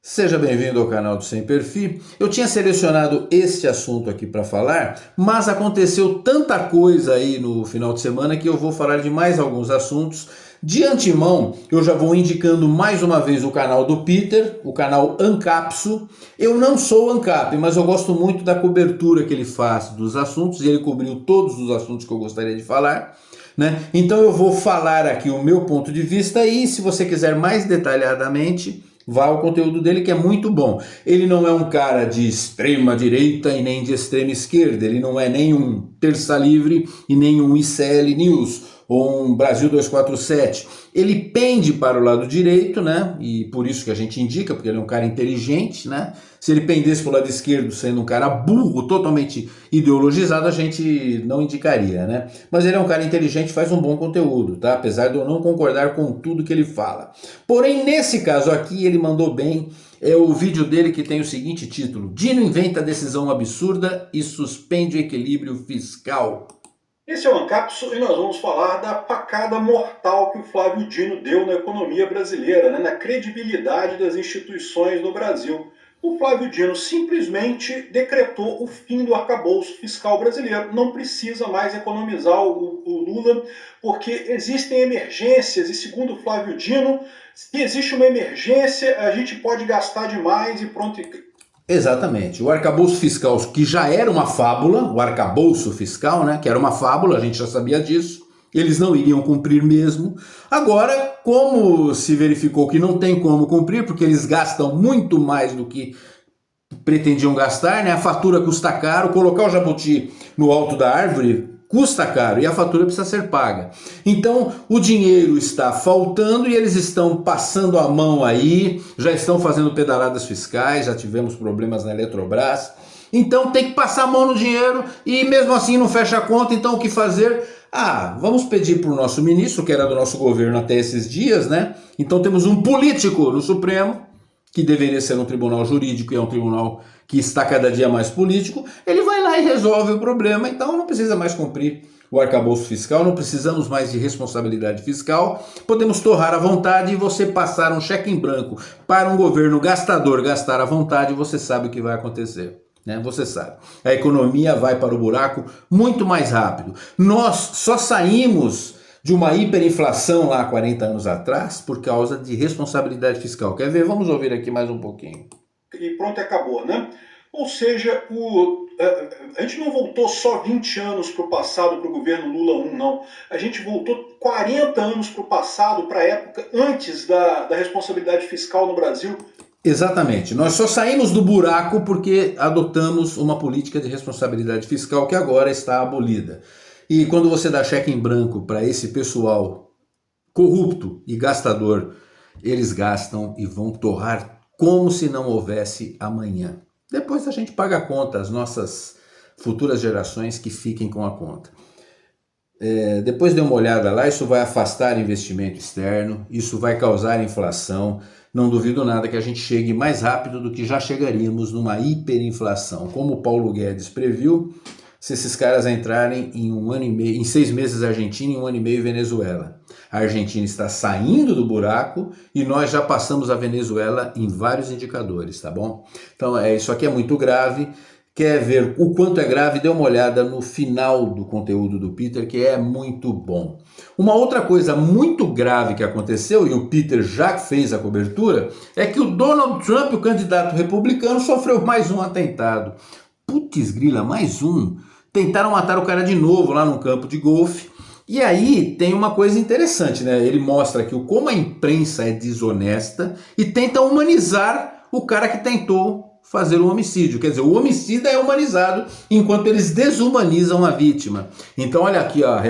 Seja bem-vindo ao canal do Sem Perfil. Eu tinha selecionado este assunto aqui para falar, mas aconteceu tanta coisa aí no final de semana que eu vou falar de mais alguns assuntos. De antemão, eu já vou indicando mais uma vez o canal do Peter, o canal Ancapso. Eu não sou Ancap, mas eu gosto muito da cobertura que ele faz dos assuntos, e ele cobriu todos os assuntos que eu gostaria de falar, né? Então eu vou falar aqui o meu ponto de vista e, se você quiser mais detalhadamente, vá ao conteúdo dele, que é muito bom. Ele não é um cara de extrema direita e nem de extrema esquerda. Ele não é nem um Terça Livre e nem um ICL News ou um Brasil 247. Ele pende para o lado direito, né? E por isso que a gente indica, porque ele é um cara inteligente, né? Se ele pendesse para o lado esquerdo, sendo um cara burro, totalmente ideologizado, a gente não indicaria, né? Mas ele é um cara inteligente, faz um bom conteúdo, tá? Apesar de eu não concordar com tudo que ele fala. Porém, nesse caso aqui, ele mandou bem. É o vídeo dele que tem o seguinte título: Dino inventa decisão absurda e suspende o equilíbrio fiscal. Esse é o Ancapso e nós vamos falar da facada mortal que o Flávio Dino deu na economia brasileira, na credibilidade das instituições no Brasil. O Flávio Dino simplesmente decretou o fim do arcabouço fiscal brasileiro. Não precisa mais economizar o Lula, porque existem emergências e, segundo o Flávio Dino, se existe uma emergência, a gente pode gastar demais e pronto. Exatamente. O arcabouço fiscal, que já era uma fábula, o arcabouço fiscal, né, que era uma fábula, a gente já sabia disso, eles não iriam cumprir mesmo. Agora, como se verificou que não tem como cumprir, porque eles gastam muito mais do que pretendiam gastar, né, a fatura custa caro, colocar o jabuti no alto da árvore custa caro e a fatura precisa ser paga. Então o dinheiro está faltando e eles estão passando a mão aí, já estão fazendo pedaladas fiscais, já tivemos problemas na Eletrobras. Então tem que passar a mão no dinheiro e mesmo assim não fecha a conta. Então o que fazer? Vamos pedir para o nosso ministro, que era do nosso governo até esses dias, né? Então temos um político no Supremo, que deveria ser um tribunal jurídico e é um tribunal que está cada dia mais político. Ele vai lá e resolve o problema, então não precisa mais cumprir o arcabouço fiscal, não precisamos mais de responsabilidade fiscal, podemos torrar à vontade e você passar um cheque em branco para um governo gastador gastar à vontade, você sabe o que vai acontecer. Né? Você sabe, a economia vai para o buraco muito mais rápido. Nós só saímos de uma hiperinflação lá há 40 anos atrás por causa de responsabilidade fiscal. Quer ver? Vamos ouvir aqui mais um pouquinho. E pronto, acabou, né? Ou seja, a gente não voltou só 20 anos para o passado, para o governo Lula 1, não. A gente voltou 40 anos para o passado, para a época antes da responsabilidade fiscal no Brasil. Exatamente. Nós só saímos do buraco porque adotamos uma política de responsabilidade fiscal que agora está abolida. E quando você dá cheque em branco para esse pessoal corrupto e gastador, eles gastam e vão torrar como se não houvesse amanhã. Depois a gente paga a conta, as nossas futuras gerações que fiquem com a conta. Depois dê uma olhada lá, isso vai afastar investimento externo, isso vai causar inflação. Não duvido nada que a gente chegue mais rápido do que já chegaríamos numa hiperinflação. Como o Paulo Guedes previu, se esses caras entrarem em 1 ano e meio, em 6 meses Argentina e 1 ano e meio Venezuela. A Argentina está saindo do buraco e nós já passamos a Venezuela em vários indicadores, tá bom? Então isso aqui é muito grave. Quer ver o quanto é grave? Dê uma olhada no final do conteúdo do Peter, que é muito bom. Uma outra coisa muito grave que aconteceu, e o Peter já fez a cobertura, é que o Donald Trump, o candidato republicano, sofreu mais um atentado. Putz grila, mais um. Tentaram matar o cara de novo lá no campo de golfe. E aí tem uma coisa interessante, né? Ele mostra que como a imprensa é desonesta e tenta humanizar o cara que tentou fazer um homicídio. Quer dizer, o homicida é humanizado enquanto eles desumanizam a vítima. Então olha aqui ó,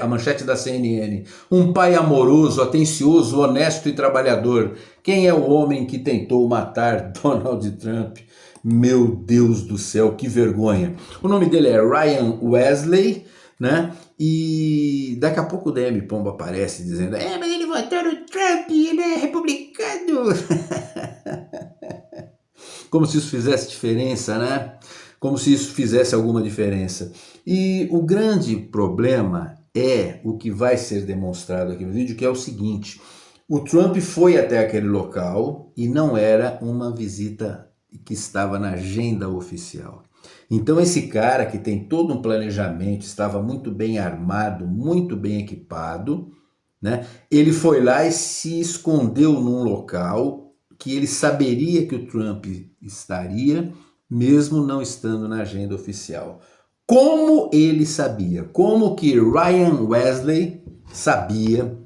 a manchete da CNN. Um pai amoroso, atencioso, honesto e trabalhador. Quem é o homem que tentou matar Donald Trump? Meu Deus do céu, que vergonha. O nome dele é Ryan Wesley, né? E daqui a pouco o DM Pombo aparece dizendo: mas ele votou no Trump, ele é republicano. Como se isso fizesse diferença, né? Como se isso fizesse alguma diferença. E o grande problema é o que vai ser demonstrado aqui no vídeo, que é o seguinte: O Trump foi até aquele local e não era uma visita que estava na agenda oficial. Então esse cara que tem todo um planejamento, estava muito bem armado, muito bem equipado, né? Ele foi lá e se escondeu num local que ele saberia que o Trump estaria, mesmo não estando na agenda oficial. Como ele sabia? Como que Ryan Wesley sabia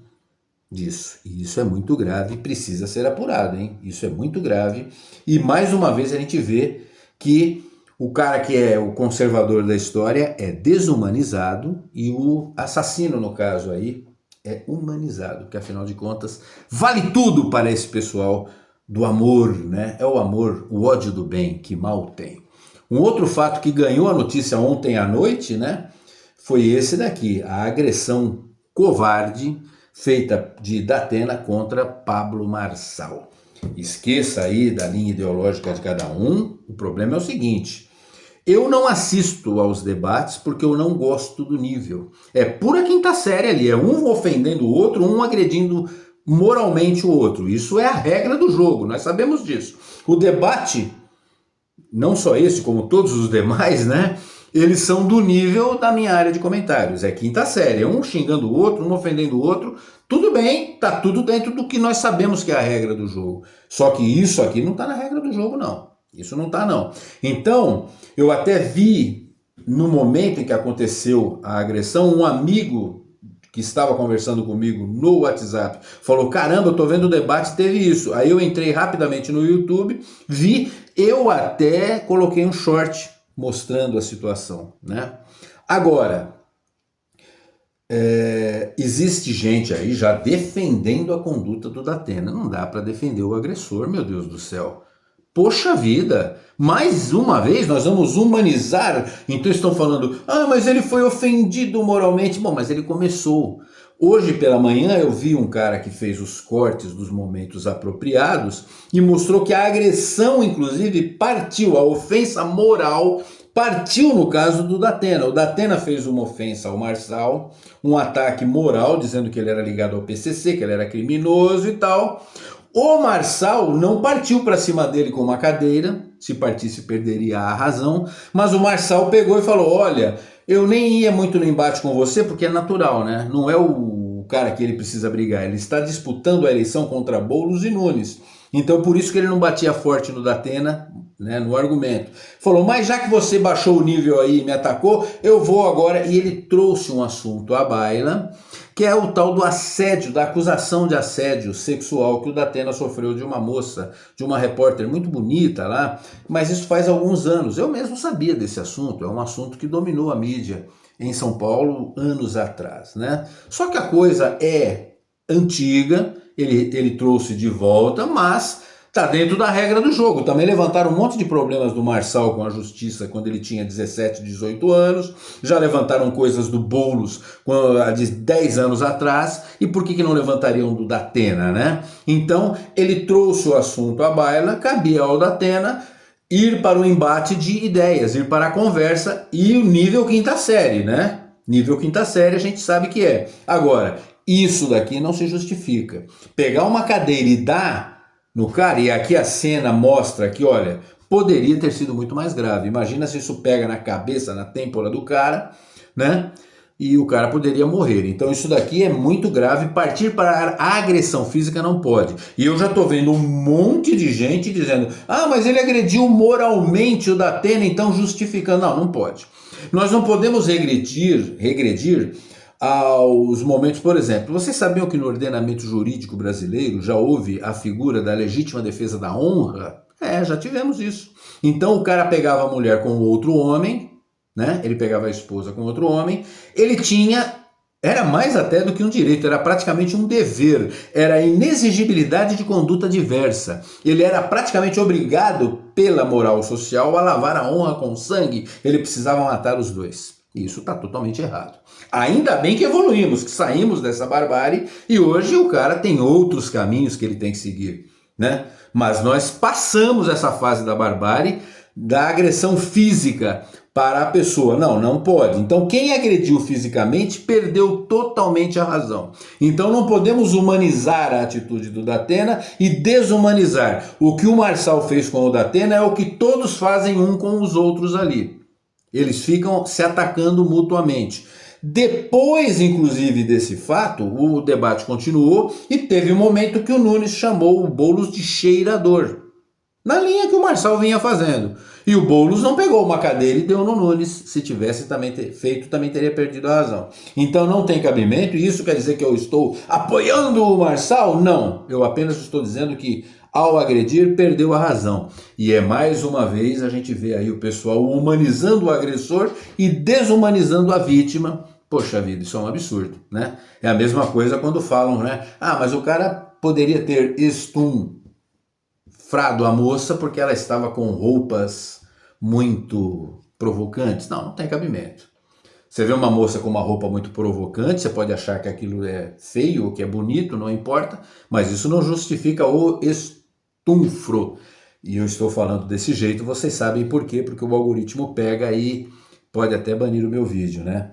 disso? E isso é muito grave e precisa ser apurado, hein? Isso é muito grave. E mais uma vez a gente vê que o cara que é o conservador da história é desumanizado e o assassino, no caso aí, é humanizado, porque afinal de contas vale tudo para esse pessoal do amor, né? É o amor, o ódio do bem que mal tem. Um outro fato que ganhou a notícia ontem à noite, né? Foi esse daqui, a agressão covarde feita de Datena contra Pablo Marçal. Esqueça aí da linha ideológica de cada um, o problema é o seguinte: eu não assisto aos debates porque eu não gosto do nível. É pura quinta série ali, é um ofendendo o outro, um agredindo moralmente o outro. Isso é a regra do jogo, nós sabemos disso. O debate, não só esse, como todos os demais, né? Eles são do nível da minha área de comentários. É quinta série, é um xingando o outro, um ofendendo o outro. Tudo bem, tá tudo dentro do que nós sabemos que é a regra do jogo. Só que isso aqui não tá na regra do jogo, não. Isso não tá, não. Então, eu até vi, no momento em que aconteceu a agressão, um amigo que estava conversando comigo no WhatsApp falou: caramba, eu tô vendo o debate, teve isso. Aí eu entrei rapidamente no YouTube, vi, eu até coloquei um short mostrando a situação, né? Agora, existe gente aí já defendendo a conduta do Datena. Não dá para defender o agressor, meu Deus do céu. Poxa vida, mais uma vez nós vamos humanizar. Então estão falando, mas ele foi ofendido moralmente. Bom, mas ele começou. Hoje pela manhã eu vi um cara que fez os cortes dos momentos apropriados e mostrou que a agressão, inclusive, partiu, a ofensa moral partiu no caso do Datena. O Datena fez uma ofensa ao Marçal, um ataque moral, dizendo que ele era ligado ao PCC, que ele era criminoso e tal. O Marçal não partiu para cima dele com uma cadeira, se partisse perderia a razão, mas o Marçal pegou e falou: olha, eu nem ia muito no embate com você porque é natural, né? Não é o cara que ele precisa brigar, ele está disputando a eleição contra Boulos e Nunes. Então por isso que ele não batia forte no Datena, né, no argumento. Falou: mas já que você baixou o nível aí e me atacou, eu vou agora. E ele trouxe um assunto à baila, que é o tal do assédio, da acusação de assédio sexual que o Datena sofreu de uma moça, de uma repórter muito bonita lá, mas isso faz alguns anos. Eu mesmo sabia desse assunto, é um assunto que dominou a mídia em São Paulo anos atrás, né? Só que a coisa é antiga, ele trouxe de volta, mas tá dentro da regra do jogo. Também levantaram um monte de problemas do Marçal com a justiça quando ele tinha 17, 18 anos. Já levantaram coisas do Boulos de 10 anos atrás. E por que não levantariam do Datena, né? Então, ele trouxe o assunto à baila, cabia ao Datena ir para o embate de ideias, ir para a conversa e o nível quinta série, né? Nível quinta série a gente sabe que é. Agora, isso daqui não se justifica. Pegar uma cadeira e dar no cara, e aqui a cena mostra que, olha, poderia ter sido muito mais grave. Imagina se isso pega na cabeça, na têmpora do cara, né? E o cara poderia morrer. Então isso daqui é muito grave. Partir para a agressão física não pode. E eu já tô vendo um monte de gente dizendo: mas ele agrediu moralmente o Datena, então justificando. Não, não pode. Nós não podemos regredir aos momentos, por exemplo, vocês sabiam que no ordenamento jurídico brasileiro já houve a figura da legítima defesa da honra? Já tivemos isso. Então o cara pegava a mulher com outro homem, né? Ele pegava a esposa com outro homem, ele era mais até do que um direito, era praticamente um dever, era a inexigibilidade de conduta diversa. Ele era praticamente obrigado pela moral social a lavar a honra com sangue, ele precisava matar os dois. Isso está totalmente errado. Ainda bem que evoluímos, que saímos dessa barbárie e hoje o cara tem outros caminhos que ele tem que seguir, né? Mas nós passamos essa fase da barbárie, da agressão física para a pessoa. Não, não pode. Então quem agrediu fisicamente perdeu totalmente a razão. Então não podemos humanizar a atitude do Datena e desumanizar. O que o Marçal fez com o Datena é o que todos fazem um com os outros ali. Eles ficam se atacando mutuamente. Depois, inclusive, desse fato, o debate continuou e teve um momento que o Nunes chamou o Boulos de cheirador, na linha que o Marçal vinha fazendo. E o Boulos não pegou uma cadeira e deu no Nunes. Se tivesse feito, também teria perdido a razão. Então não tem cabimento, e isso quer dizer que eu estou apoiando o Marçal? Não, eu apenas estou dizendo que ao agredir, perdeu a razão. E é mais uma vez a gente vê aí o pessoal humanizando o agressor e desumanizando a vítima. Poxa vida, isso é um absurdo, né? É a mesma coisa quando falam, né? Ah, mas o cara poderia ter frado a moça porque ela estava com roupas muito provocantes. Não, não tem cabimento. Você vê uma moça com uma roupa muito provocante, você pode achar que aquilo é feio ou que é bonito, não importa, mas isso não justifica o estunfro. E eu estou falando desse jeito, vocês sabem por quê, porque o algoritmo pega e pode até banir o meu vídeo, né?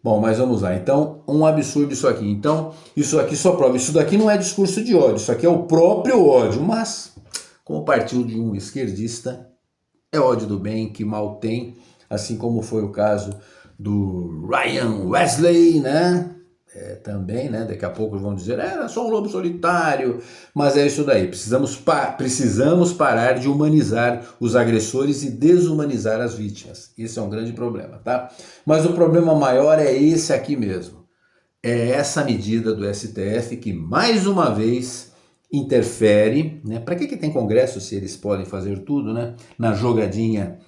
Bom, mas vamos lá. Então, um absurdo isso aqui. Então, isso aqui só prova. Isso daqui não é discurso de ódio, isso aqui é o próprio ódio, mas como partiu de um esquerdista, é ódio do bem, que mal tem, assim como foi o caso do Ryan Wesley, né? Também, né? Daqui a pouco vão dizer, era só um lobo solitário, mas é isso daí. Precisamos parar de humanizar os agressores e desumanizar as vítimas. Isso é um grande problema, tá? Mas o problema maior é esse aqui mesmo. É essa medida do STF que, mais uma vez, interfere, né? Para que tem Congresso se eles podem fazer tudo, né? Na jogadinha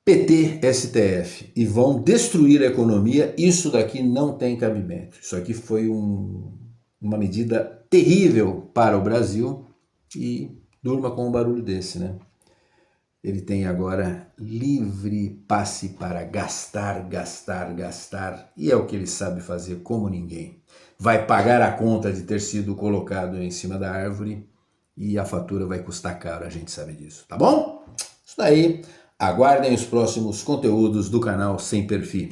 PT, STF, e vão destruir a economia. Isso daqui não tem cabimento. Isso aqui foi uma medida terrível para o Brasil e durma com um barulho desse, né? Ele tem agora livre passe para gastar, gastar, gastar, e é o que ele sabe fazer como ninguém. Vai pagar a conta de ter sido colocado em cima da árvore e a fatura vai custar caro, a gente sabe disso, tá bom? Isso daí. Aguardem os próximos conteúdos do canal Sem Perfil.